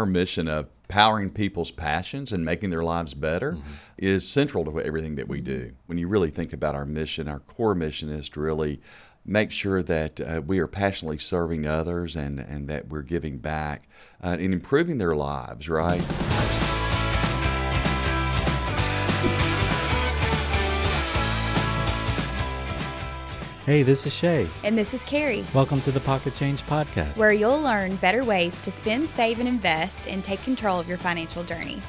our mission of powering people's passions and making their lives better is central to everything that we do. When you really think about our mission, our core mission is to really make sure that we are passionately serving others and that we're giving back and improving their lives, right? Hey, this is Shea. And this is Carrie. Welcome to the Pocket Change Podcast, where you'll learn better ways to spend, save, and invest and take control of your financial journey.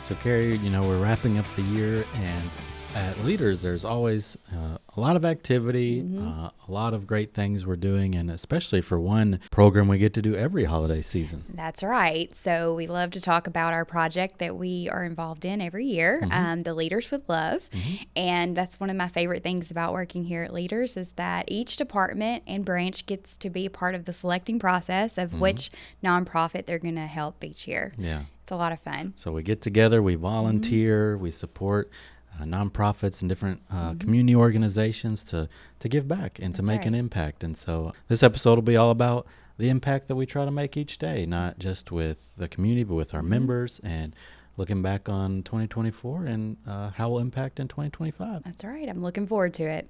So, Carrie, we're wrapping up the year, and at Leaders, there's always a lot of activity, a lot of great things we're doing, and especially for one program we get to do every holiday season. That's right. So we love to talk about our project that we are involved in every year, the Leaders with Love. And that's one of my favorite things about working here at Leaders is that each department and branch gets to be a part of the selecting process of which nonprofit they're going to help each year. Yeah. It's a lot of fun. So we get together, we volunteer, we support nonprofits and different community organizations to give back and to make an impact. And so this episode will be all about the impact that we try to make each day, not just with the community, but with our members, and looking back on 2024 and how we'll impact in 2025. That's right. I'm looking forward to it.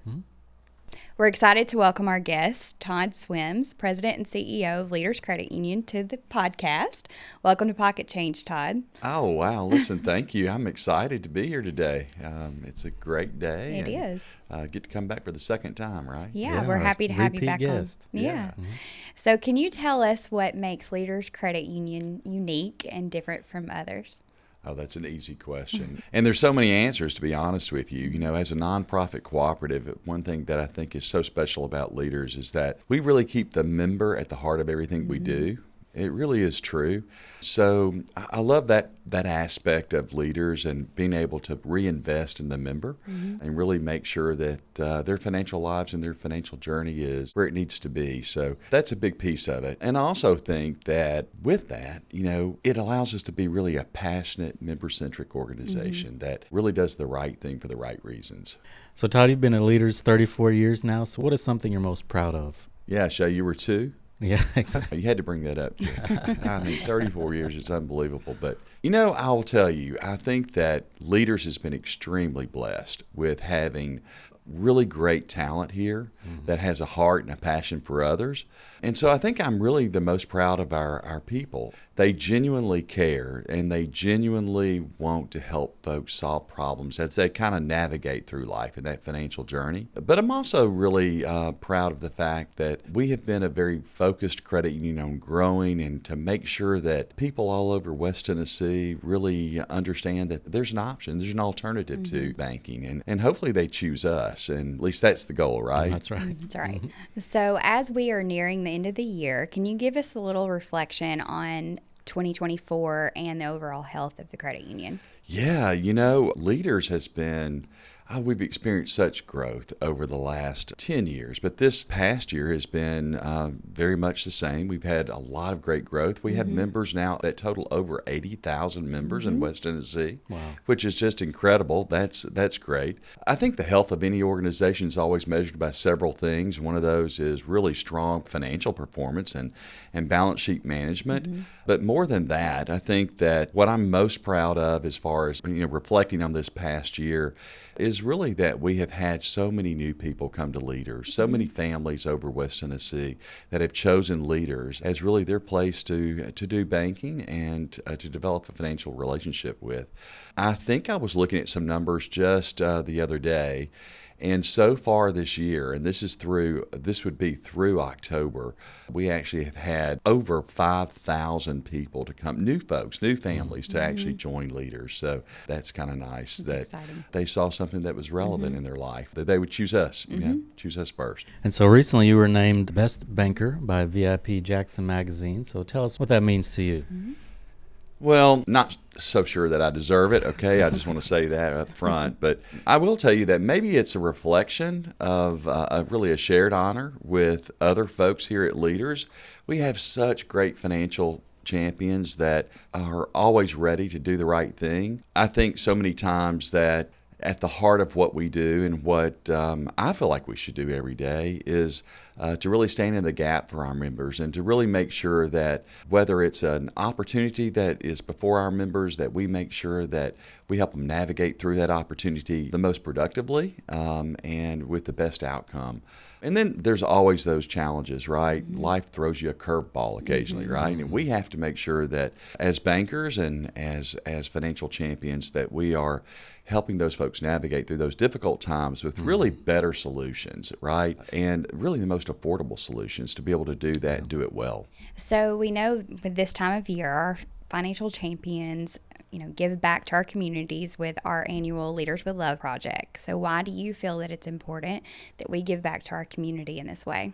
We're excited to welcome our guest, Todd Swims, President and CEO of Leaders Credit Union, to the podcast. Welcome to Pocket Change, Todd. Oh, wow. Listen, thank you. I'm excited to be here today. It's a great day. It is. Get to come back for the second time, right? Yeah, we're happy to have you back guest. on. Yeah. So can you tell us what makes Leaders Credit Union unique and different from others? Oh, that's an easy question. And there's so many answers, to be honest with you. As a nonprofit cooperative, one thing that I think is so special about Leaders is that we really keep the member at the heart of everything we do. It really is true. So I love that aspect of Leaders and being able to reinvest in the member and really make sure that their financial lives and their financial journey is where it needs to be. So that's a big piece of it. And I also think that with that, it allows us to be really a passionate, member-centric organization that really does the right thing for the right reasons. So, Todd, you've been at Leaders 34 years now. So what is something you're most proud of? Yeah, Shea, you were too? Yeah, exactly. You had to bring that up. I mean, 34 years, it's unbelievable. But, I will tell you, I think that Leaders has been extremely blessed with having really great talent here that has a heart and a passion for others. And so I think I'm really the most proud of our people. They genuinely care and they genuinely want to help folks solve problems as they kind of navigate through life in that financial journey. But I'm also really proud of the fact that we have been a very focused credit union on growing and to make sure that people all over West Tennessee really understand that there's an option, there's an alternative to banking, and hopefully they choose us. And at least that's the goal, right? That's right. That's right. So as we are nearing the end of the year, can you give us a little reflection on 2024 and the overall health of the credit union? Yeah, Leaders has been, we've experienced such growth over the last 10 years, but this past year has been very much the same. We've had a lot of great growth. We have members now that total over 80,000 members in West Tennessee, which is just incredible. That's great. I think the health of any organization is always measured by several things. One of those is really strong financial performance and balance sheet management. But more than that, I think that what I'm most proud of as far as reflecting on this past year is really that we have had so many new people come to Leaders, so many families over West Tennessee that have chosen Leaders as really their place to do banking and to develop a financial relationship with. I think I was looking at some numbers just the other day, and so far this year, and this would be through October, we actually have had over 5,000 people to come, new folks, new families to actually join Leaders. So that's kind of nice. That's exciting. They saw something that was relevant in their life, that they would choose us, choose us first. And so recently you were named Best Banker by VIP Jackson Magazine. So tell us what that means to you. Well, not so sure that I deserve it, okay? I just want to say that up front. But I will tell you that maybe it's a reflection of really a shared honor with other folks here at Leaders. We have such great financial champions that are always ready to do the right thing. I think so many times that at the heart of what we do and what I feel like we should do every day is to really stand in the gap for our members and to really make sure that whether it's an opportunity that is before our members, that we make sure that we help them navigate through that opportunity the most productively and with the best outcome. And then there's always those challenges, right? Mm-hmm. Life throws you a curveball occasionally, mm-hmm. right? And we have to make sure that as bankers and as financial champions that we are helping those folks navigate through those difficult times with really better solutions, right? And really the most affordable solutions to be able to do that and do it well. So we know with this time of year, our financial champions give back to our communities with our annual Leaders with Love project. So why do you feel that it's important that we give back to our community in this way?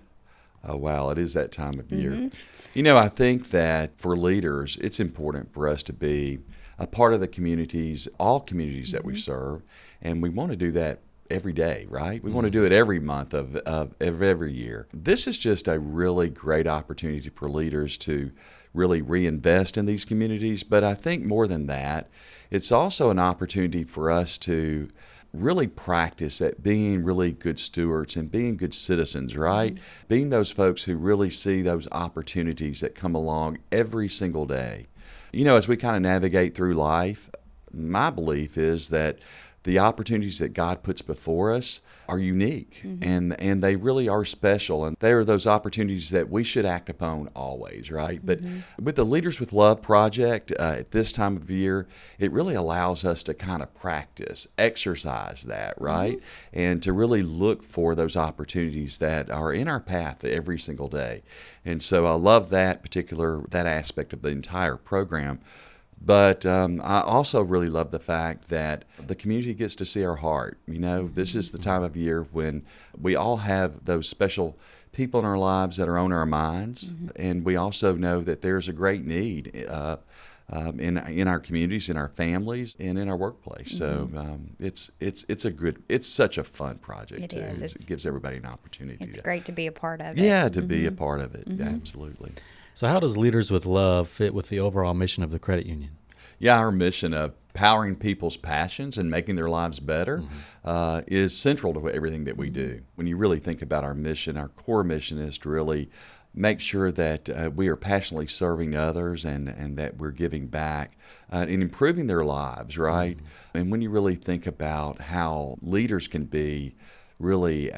Oh, wow. It is that time of year. Mm-hmm. I think that for leaders, it's important for us to be a part of the communities, all communities that we serve, and we want to do that every day, right? We want to do it every month of every year. This is just a really great opportunity for leaders to really reinvest in these communities, but I think more than that, it's also an opportunity for us to really practice at being really good stewards and being good citizens, right? Mm-hmm. Being those folks who really see those opportunities that come along every single day. As we kind of navigate through life, my belief is that the opportunities that God puts before us are unique, and they really are special, and they are those opportunities that we should act upon always, right? But with the Leaders with Love project at this time of year, it really allows us to kind of practice, exercise that, right? And to really look for those opportunities that are in our path every single day. And so I love that aspect of the entire program. But I also really love the fact that the community gets to see our heart. This is the time of year when we all have those special people in our lives that are on our minds, and we also know that there's a great need in our communities, in our families, and in our workplace. So it's such a fun project. It is. It gives everybody an opportunity. It's great to be a part of it. Yeah, to be a part of it. Absolutely. So how does Leaders with Love fit with the overall mission of the credit union? Yeah, our mission of powering people's passions and making their lives better is central to everything that we do. When you really think about our mission, our core mission is to really make sure that we are passionately serving others and that we're giving back and improving their lives, right? And when you really think about how leaders can be really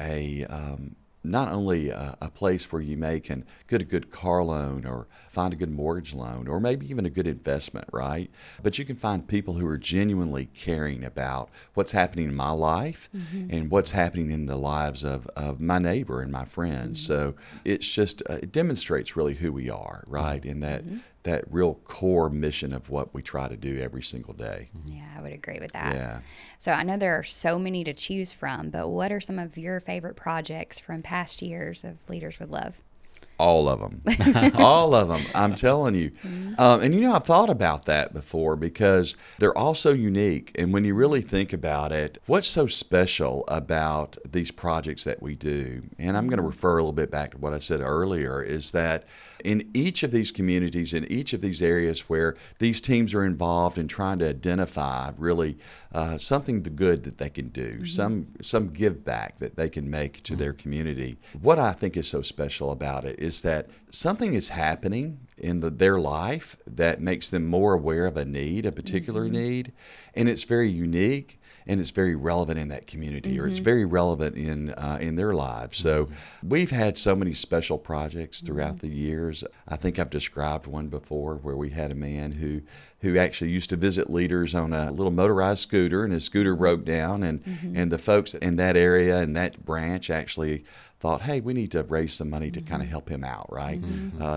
not only a place where you can get a good car loan or find a good mortgage loan or maybe even a good investment, right? But you can find people who are genuinely caring about what's happening in my life and what's happening in the lives of my neighbor and my friends. So it's just, it demonstrates really who we are, right? And that real core mission of what we try to do every single day. Yeah, I would agree with that. Yeah. So I know there are so many to choose from, but what are some of your favorite projects from past years of Leaders with Love? All of them. All of them. I'm telling you. And I've thought about that before because they're all so unique. And when you really think about it, what's so special about these projects that we do? And I'm going to refer a little bit back to what I said earlier, is that in each of these communities, in each of these areas where these teams are involved in trying to identify really something good that they can do, some give back that they can make to their community. What I think is so special about it is that something is happening in their life that makes them more aware of a particular need, and it's very unique. And it's very relevant in that community, or it's very relevant in their lives. So we've had so many special projects throughout the years. I think I've described one before where we had a man who actually used to visit leaders on a little motorized scooter, and his scooter broke down, and the folks in that area and that branch actually thought, hey, we need to raise some money to kind of help him out, right?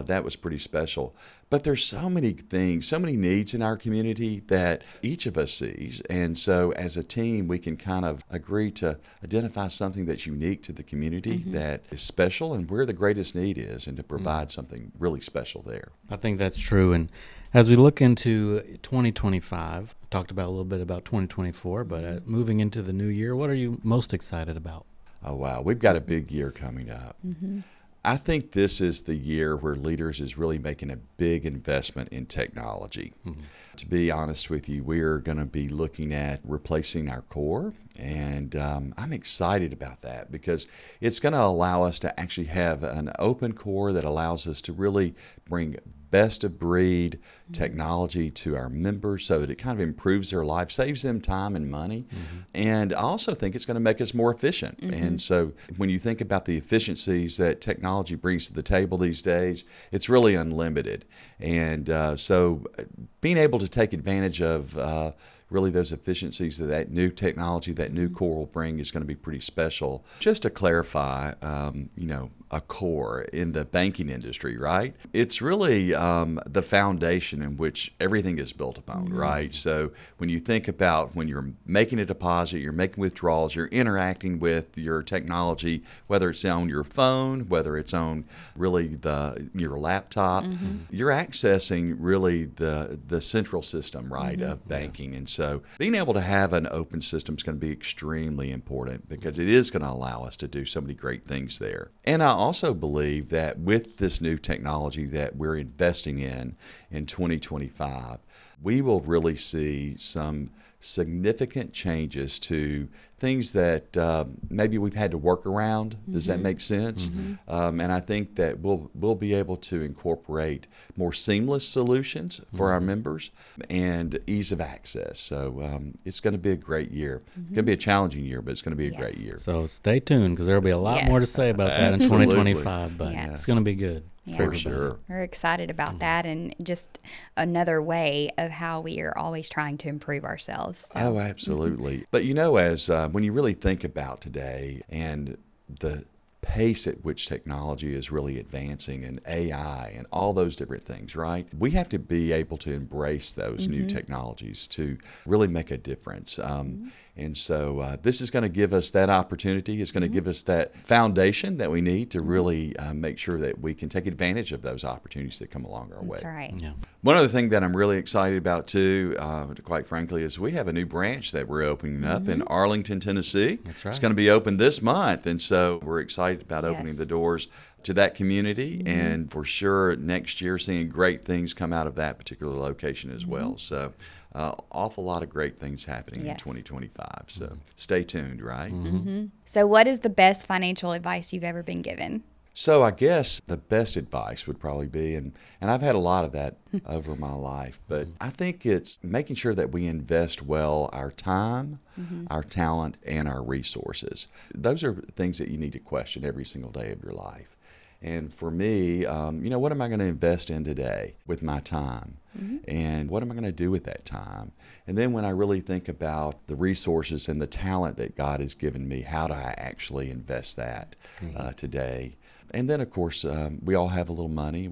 That was pretty special. But there's so many things, so many needs in our community that each of us sees. And so as a team, we can kind of agree to identify something that's unique to the community that is special and where the greatest need is, and to provide something really special there. I think that's true. And as we look into 2025, talked about a little bit about 2024, but moving into the new year, what are you most excited about? Oh, wow. We've got a big year coming up. I think this is the year where Leaders is really making a big investment in technology. To be honest with you, we are going to be looking at replacing our core, and I'm excited about that because it's going to allow us to actually have an open core that allows us to really bring best of breed technology to our members so that it kind of improves their life, saves them time and money. And I also think it's going to make us more efficient. And so when you think about the efficiencies that technology brings to the table these days, it's really unlimited. And so being able to take advantage of really those efficiencies that new technology, that new core will bring is going to be pretty special. Just to clarify, a core in the banking industry, right? It's really the foundation in which everything is built upon, right? So when you think about when you're making a deposit, you're making withdrawals, you're interacting with your technology, whether it's on your phone, whether it's on really your laptop, you're accessing really the central system, right, of banking. And so being able to have an open system is going to be extremely important because it is going to allow us to do so many great things there. And I also believe that with this new technology that we're investing in 2025, we will really see some significant changes to things that maybe we've had to work around. Does that make sense? And I think that we'll be able to incorporate more seamless solutions for our members and ease of access. So it's going to be a great year. It's going to be a challenging year, but it's going to be a great year. So stay tuned because there will be a lot more to say about that in 2025, but it's going to be good. For sure. We're excited about that, and just another way of how we are always trying to improve ourselves. So. Oh, absolutely. But as when you really think about today and the pace at which technology is really advancing and AI and all those different things, right? We have to be able to embrace those new technologies to really make a difference. And so this is going to give us that opportunity. It's going to give us that foundation that we need to really make sure that we can take advantage of those opportunities that come along our way. That's right. Yeah. One other thing that I'm really excited about, too, quite frankly, is we have a new branch that we're opening up in Arlington, Tennessee. That's right. It's going to be open this month, and so we're excited about opening the doors to that community, and for sure next year seeing great things come out of that particular location as well. So awful lot of great things happening in 2025. So stay tuned, right? So what is the best financial advice you've ever been given? So I guess the best advice would probably be, and I've had a lot of that over my life, but I think it's making sure that we invest well our time, our talent, and our resources. Those are things that you need to question every single day of your life. And for me, what am I going to invest in today with my time? And what am I going to do with that time? And then when I really think about the resources and the talent that God has given me, how do I actually invest that today? And then, of course, we all have a little money.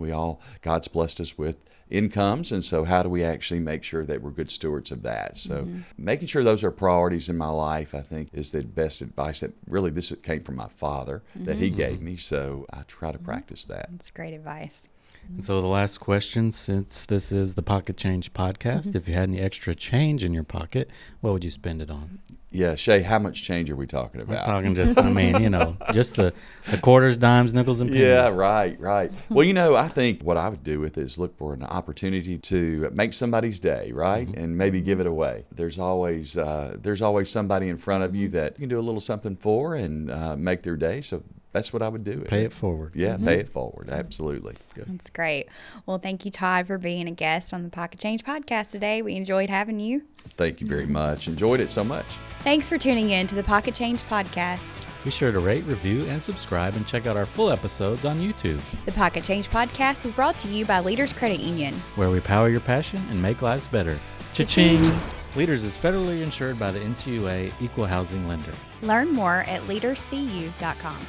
God's blessed us with incomes, and so how do we actually make sure that we're good stewards of that? So making sure those are priorities in my life, I think, is the best advice that really this came from my father that he gave me, so I try to practice that. That's great advice. And so the last question, since this is the Pocket Change podcast, if you had any extra change in your pocket, what would you spend it on? Yeah, Shea, how much change are we talking about? I'm talking just, just the quarters, dimes, nickels, and pennies. Yeah, right. Well, I think what I would do with it is look for an opportunity to make somebody's day, right? And maybe give it away. There's always somebody in front of you that you can do a little something for and make their day. So that's what I would do. Pay it forward. Yeah, pay it forward. Absolutely. Good. That's great. Well, thank you, Todd, for being a guest on the Pocket Change podcast today. We enjoyed having you. Thank you very much. Enjoyed it so much. Thanks for tuning in to the Pocket Change podcast. Be sure to rate, review, and subscribe, and check out our full episodes on YouTube. The Pocket Change podcast was brought to you by Leaders Credit Union, where we power your passion and make lives better. Cha-ching! Leaders is federally insured by the NCUA Equal Housing Lender. Learn more at leaderscu.com.